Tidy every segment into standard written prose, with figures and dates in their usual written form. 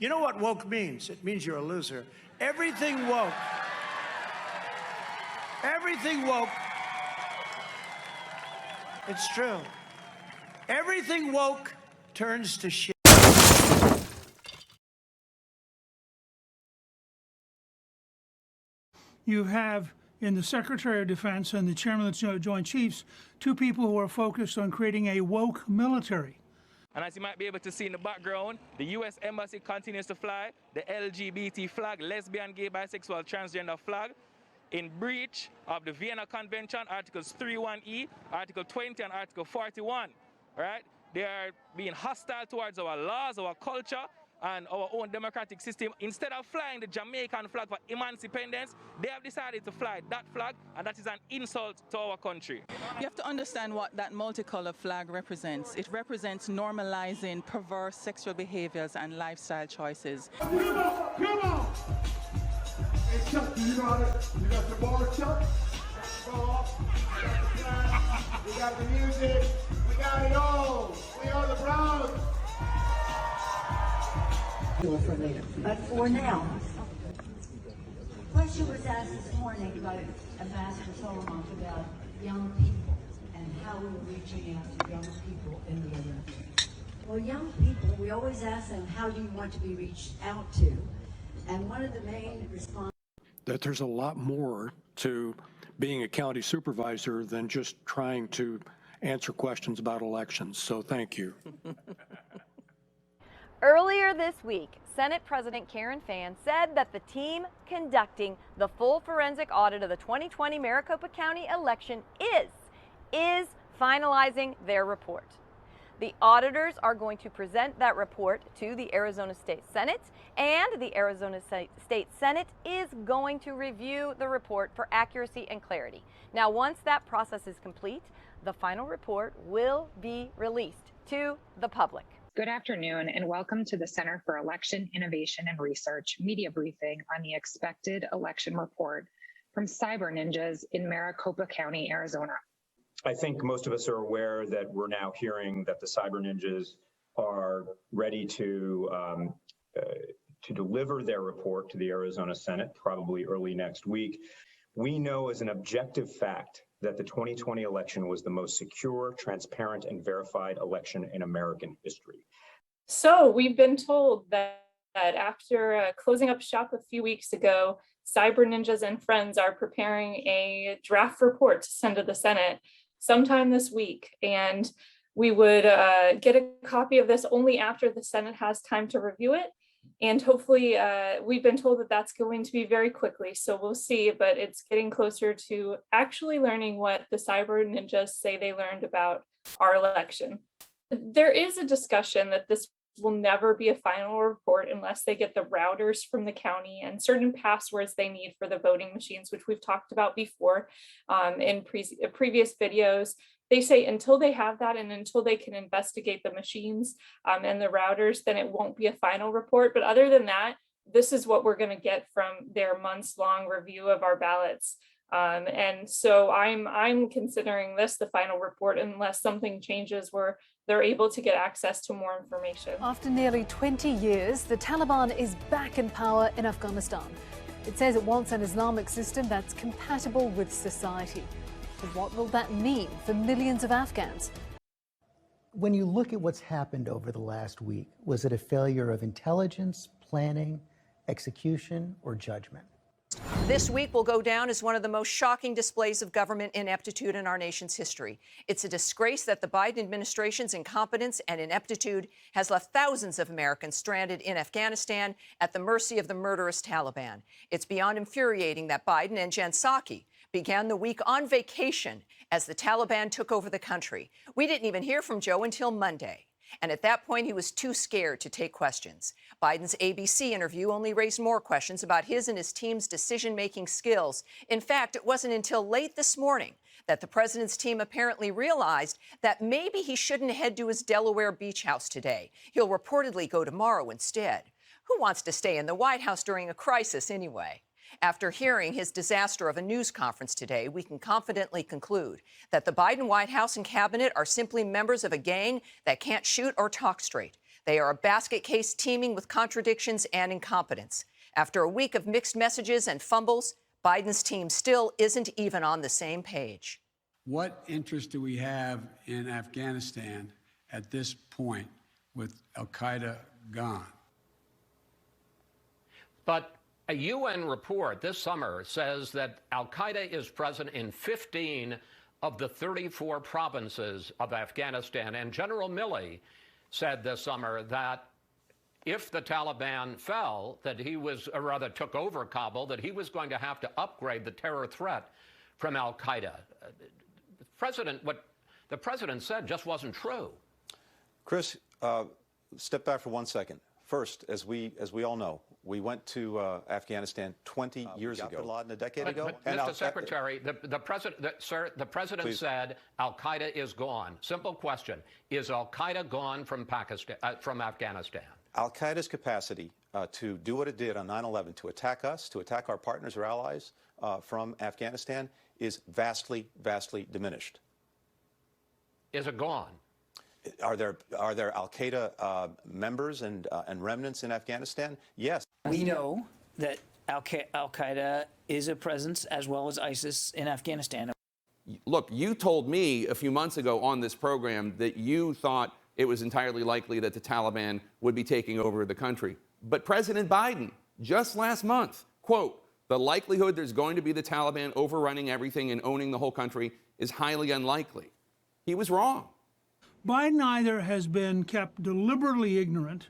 You know what woke means? It means you're a loser. Everything woke. Everything woke. It's true. Everything woke turns to shit. You have in the Secretary of Defense and the Chairman of the Joint Chiefs, two people who are focused on creating a woke military. And as you might be able to see in the background, the U.S. Embassy continues to fly the LGBT flag, lesbian, gay, bisexual, transgender flag, in breach of the Vienna Convention, Articles 31E, Article 20, and Article 41. Right? They are being hostile towards our laws, our culture, and our own democratic system. Instead of flying the Jamaican flag for emancipation, they have decided to fly that flag, and that is an insult to our country. You have to understand what that multicolored flag represents. It represents normalizing perverse sexual behaviors and lifestyle choices. Come on! Hey, Chuck, do you know how to, you got the ball, Chuck? Ball, we got the flag, we got the music, we got it all. We are the Browns. For later, but for now. Question was asked this morning by Ambassador Solomon about young people and how we're reaching out to young people in the Olympics. Well, young people, we always ask them, how do you want to be reached out to? And one of the main responses that there's a lot more to being a county supervisor than just trying to answer questions about elections. So thank you. Earlier this week, Senate President Karen Fann said that the team conducting the full forensic audit of the 2020 Maricopa County election is finalizing their report. The auditors are going to present that report to the Arizona State Senate, and the Arizona State Senate is going to review the report for accuracy and clarity. Now, once that process is complete, the final report will be released to the public. Good afternoon and welcome to the Center for Election Innovation and Research media briefing on the expected election report from Cyber Ninjas in Maricopa County, Arizona. I think most of us are aware that we're now hearing that the Cyber Ninjas are ready to deliver their report to the Arizona Senate, probably early next week. We know as an objective fact that the 2020 election was the most secure, transparent, and verified election in American history. So we've been told that after closing up shop a few weeks ago, Cyber Ninjas and friends are preparing a draft report to send to the Senate sometime this week. And we would get a copy of this only after the Senate has time to review it. And hopefully, we've been told that that's going to be very quickly, so we'll see, but it's getting closer to actually learning what the Cyber Ninjas say they learned about our election. There is a discussion that this will never be a final report unless they get the routers from the county and certain passwords they need for the voting machines, which we've talked about before in previous videos. They say until they have that and until they can investigate the machines and the routers, then it won't be a final report. But other than that, this is what we're going to get from their months-long review of our ballots. And so I'm considering this the final report unless something changes where they're able to get access to more information. After nearly 20 years, the Taliban is back in power in Afghanistan. It says it wants an Islamic system that's compatible with society. But what will that mean for millions of Afghans? When you look at what's happened over the last week, was it a failure of intelligence, planning, execution, or judgment? This week will go down as one of the most shocking displays of government ineptitude in our nation's history. It's a disgrace that the Biden administration's incompetence and ineptitude has left thousands of Americans stranded in Afghanistan at the mercy of the murderous Taliban. It's beyond infuriating that Biden and Jen Psaki began the week on vacation as the Taliban took over the country. We didn't even hear from Joe until Monday. And at that point, he was too scared to take questions. Biden's ABC interview only raised more questions about his and his team's decision-making skills. In fact, it wasn't until late this morning that the president's team apparently realized that maybe he shouldn't head to his Delaware beach house today. He'll reportedly go tomorrow instead. Who wants to stay in the White House during a crisis anyway? After hearing his disaster of a news conference today, we can confidently conclude that the Biden White House and cabinet are simply members of a gang that can't shoot or talk straight. They are a basket case teeming with contradictions and incompetence. After a week of mixed messages and fumbles, Biden's team still isn't even on the same page. What interest do we have in Afghanistan at this point with al-Qaeda gone? But a UN report this summer says that al-Qaeda is present in 15 of the 34 provinces of Afghanistan. And General Milley said this summer that if the Taliban fell, that he was, or rather took over Kabul, that he was going to have to upgrade the terror threat from al-Qaeda. What the president said just wasn't true. Chris, step back for 1 second. First, as we all know, we went to Afghanistan 20 years ago. Bin Laden a decade ago. But Mr. Secretary, the president said al-Qaeda is gone. Simple question: is al-Qaeda gone from Afghanistan? Al-Qaeda's capacity to do what it did on 9/11, to attack us, to attack our partners or allies from Afghanistan, is vastly, vastly diminished. Is it gone? Are there al-Qaeda members and remnants in Afghanistan? Yes. We know that al-Qaeda is a presence, as well as ISIS, in Afghanistan. Look, you told me a few months ago on this program that you thought it was entirely likely that the Taliban would be taking over the country. But President Biden, just last month, quote, "The likelihood there's going to be the Taliban overrunning everything and owning the whole country is highly unlikely." He was wrong. Biden either has been kept deliberately ignorant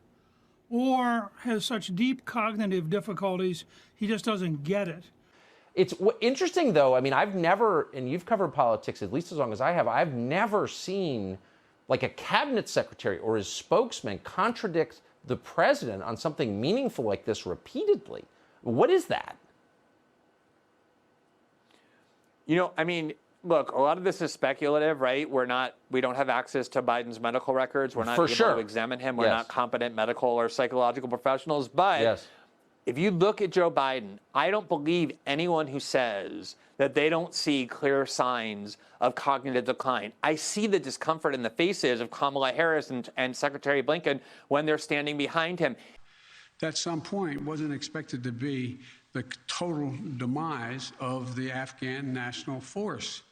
or has such deep cognitive difficulties he just doesn't get it. It's interesting, though. I mean, I've never, and you've covered politics at least as long as I have, I've never seen like a cabinet secretary or his spokesman contradict the president on something meaningful like this repeatedly. What is that? You know, I mean, look, a lot of this is speculative, right? We don't have access to Biden's medical records. We're not able to examine him. We're not competent medical or psychological professionals. But if you look at Joe Biden, I don't believe anyone who says that they don't see clear signs of cognitive decline. I see the discomfort in the faces of Kamala Harris and Secretary Blinken when they're standing behind him. At some point wasn't expected to be the total demise of the Afghan National Force,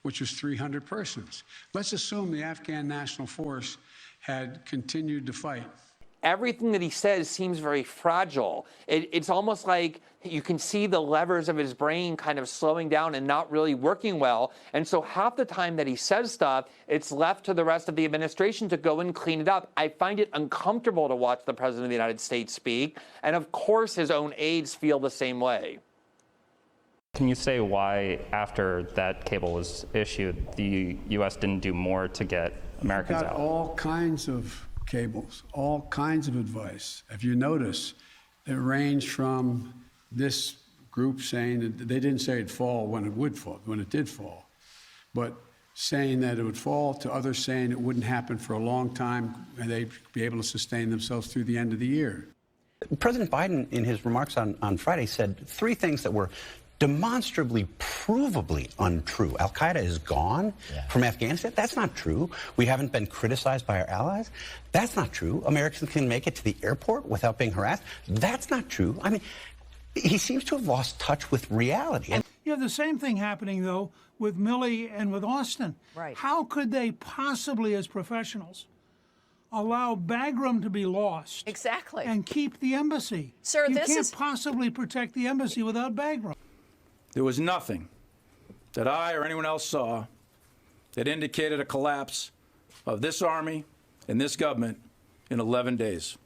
which was 300 persons. Let's assume the Afghan National Force had continued to fight. Everything that he says seems very fragile. It's almost like you can see the levers of his brain kind of slowing down and not really working well. And so half the time that he says stuff, it's left to the rest of the administration to go and clean it up. I find it uncomfortable to watch the President of the United States speak. And of course, his own aides feel the same way. Can you say why, after that cable was issued, the U.S. didn't do more to get Americans out? Got all kinds of cables, all kinds of advice. If you notice, it ranged from this group saying that they didn't say it'd fall when it would fall, when it did fall, but saying that it would fall, to others saying it wouldn't happen for a long time and they'd be able to sustain themselves through the end of the year. President Biden, in his remarks on Friday, said three things that were demonstrably, provably untrue. Al-Qaeda is gone from Afghanistan. That's not true. We haven't been criticized by our allies. That's not true. Americans can make it to the airport without being harassed. That's not true. I mean, he seems to have lost touch with reality. And you have the same thing happening, though, with Milley and with Austin. Right. How could they possibly, as professionals, allow Bagram to be lost? Exactly. And keep the embassy? Sir, you this can't is possibly protect the embassy without Bagram. There was nothing that I or anyone else saw that indicated a collapse of this army and this government in 11 days.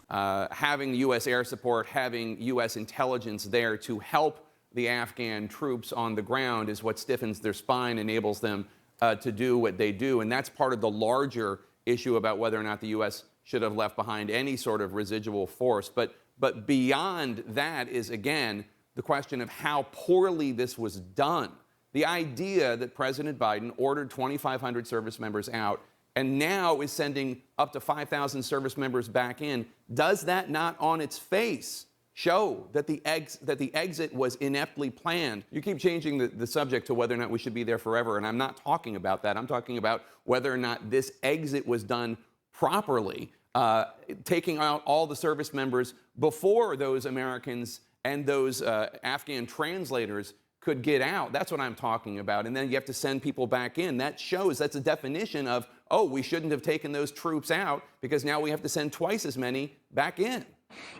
Having U.S. air support, having U.S. intelligence there to help the Afghan troops on the ground is what stiffens their spine, enables them to do what they do. And that's part of the larger issue about whether or not the U.S. should have left behind any sort of residual force. But beyond that is, again, the question of how poorly this was done. The idea that President Biden ordered 2,500 service members out and now is sending up to 5,000 service members back in, does that not on its face show that the exit was ineptly planned? You keep changing the subject to whether or not we should be there forever, and I'm not talking about that. I'm talking about whether or not this exit was done properly, taking out all the service members before those Americans and those Afghan translators could get out. That's what I'm talking about. And then you have to send people back in. That shows, that's a definition of, oh, we shouldn't have taken those troops out because now we have to send twice as many back in.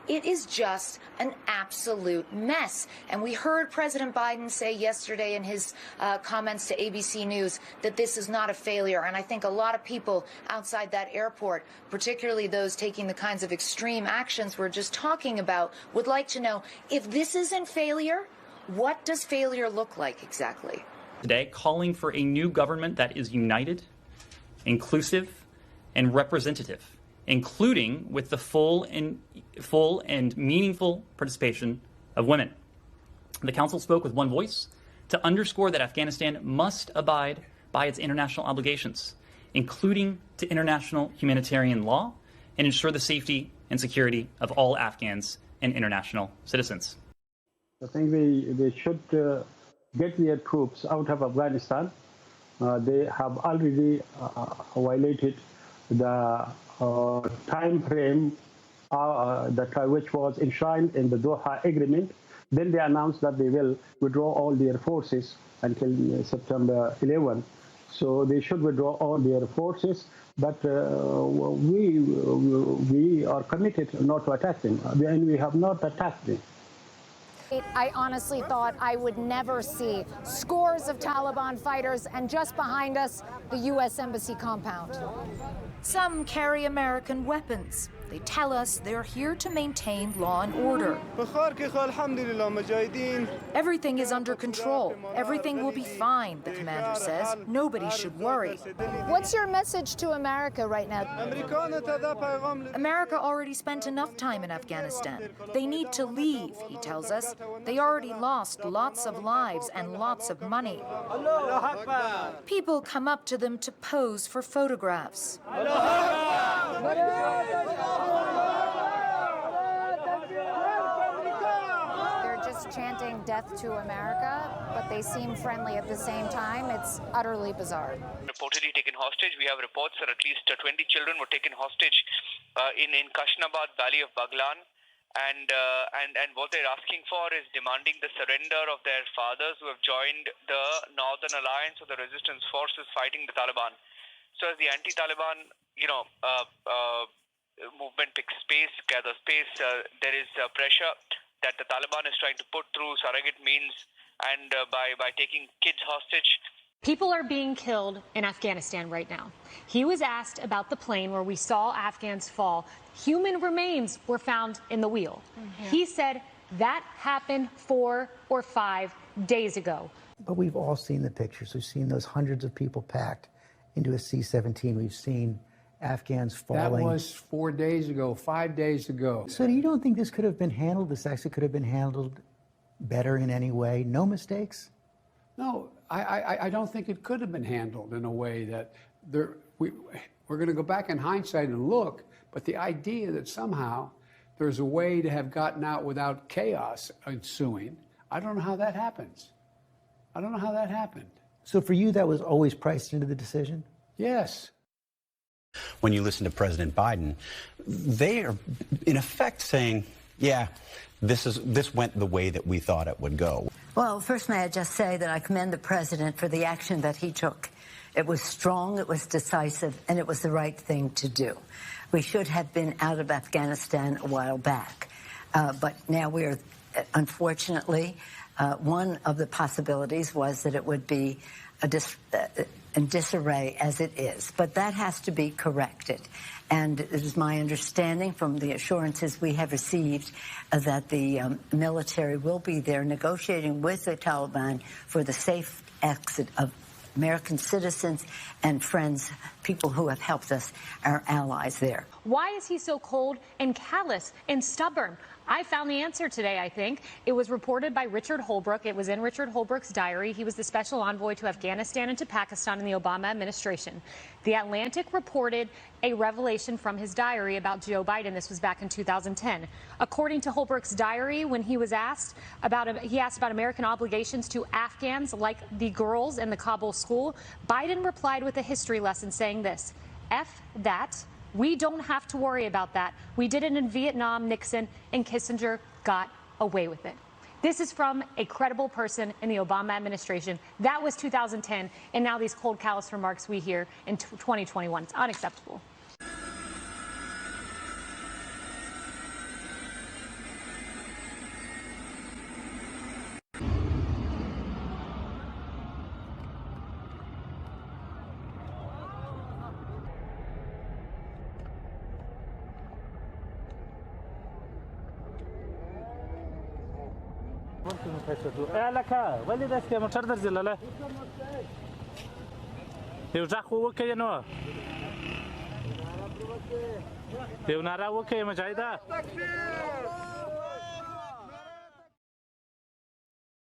It is just an absolute mess. And we heard President Biden say yesterday in his comments to ABC News that this is not a failure. And I think a lot of people outside that airport, particularly those taking the kinds of extreme actions we're just talking about, would like to know, if this isn't failure, what does failure look like exactly? Today, calling for a new government that is united, inclusive, and representative, including with the full and meaningful participation of women. The Council spoke with one voice to underscore that Afghanistan must abide by its international obligations, including to international humanitarian law, and ensure the safety and security of all Afghans and international citizens. I think they should get their troops out of Afghanistan. They have already violated the time frame which was enshrined in the Doha Agreement. Then they announced that they will withdraw all their forces until September 11. So they should withdraw all their forces. But we are committed not to attack them, and we have not attacked them. I honestly thought I would never see scores of Taliban fighters, and just behind us, the U.S. Embassy compound. Some carry American weapons. They tell us they're here to maintain law and order. Everything is under control. Everything will be fine, the commander says. Nobody should worry. What's your message to America right now? America already spent enough time in Afghanistan. They need to leave, he tells us. They already lost lots of lives and lots of money. People come up to them to pose for photographs. They're just chanting death to America, but they seem friendly at the same time. It's utterly bizarre. Reportedly taken hostage. We have reports that at least 20 children were taken hostage in Kashnabad Valley of Baglan. And what they're asking for is demanding the surrender of their fathers who have joined the Northern Alliance of the resistance forces fighting the Taliban. So as the anti-Taliban, movement picks space, gathers pace, there is pressure that the Taliban is trying to put through surrogate means and by taking kids hostage. People are being killed in Afghanistan right now. He was asked about the plane where we saw Afghans fall. Human remains were found in the wheel. He said that happened 4 or 5 days ago. But we've all seen the pictures. We've seen those hundreds of people packed into a C-17. We've seen Afghans falling. That was 4 days ago, 5 days ago. So you don't think this could have been handled, this actually could have been handled better in any way? No mistakes? No, I don't think it could have been handled in a way that we're going to go back in hindsight and look, but the idea that somehow there's a way to have gotten out without chaos ensuing, I don't know how that happens. I don't know how that happened. So for you, that was always priced into the decision? Yes. When you listen to President Biden, they are in effect saying, yeah, this went the way that we thought it would go. Well, first may I just say that I commend the president for the action that he took. It was strong, it was decisive, and it was the right thing to do. We should have been out of Afghanistan a while back. But now we are, unfortunately, one of the possibilities was that it would be in disarray as it is. But that has to be corrected. And it is my understanding from the assurances we have received that the military will be there negotiating with the Taliban for the safe exit of American citizens and friends, people who have helped us, our allies there. Why is he so cold and callous and stubborn? I found the answer today, I think. It was reported by Richard Holbrooke. It was in Richard Holbrooke's diary. He was the special envoy to Afghanistan and to Pakistan in the Obama administration. The Atlantic reported a revelation from his diary about Joe Biden. This was back in 2010. According to Holbrooke's diary, when he was asked about American obligations to Afghans like the girls in the Kabul school, Biden replied with a history lesson saying this: F that, We don't have to worry about that. We did it in Vietnam, Nixon, and Kissinger got away with it. This is from a credible person in the Obama administration. That was 2010, and now these cold, callous remarks we hear in 2021. It's unacceptable. ولی دست که موتر در زلاله یوزا خوب که نو یو نارا وکه مجاهده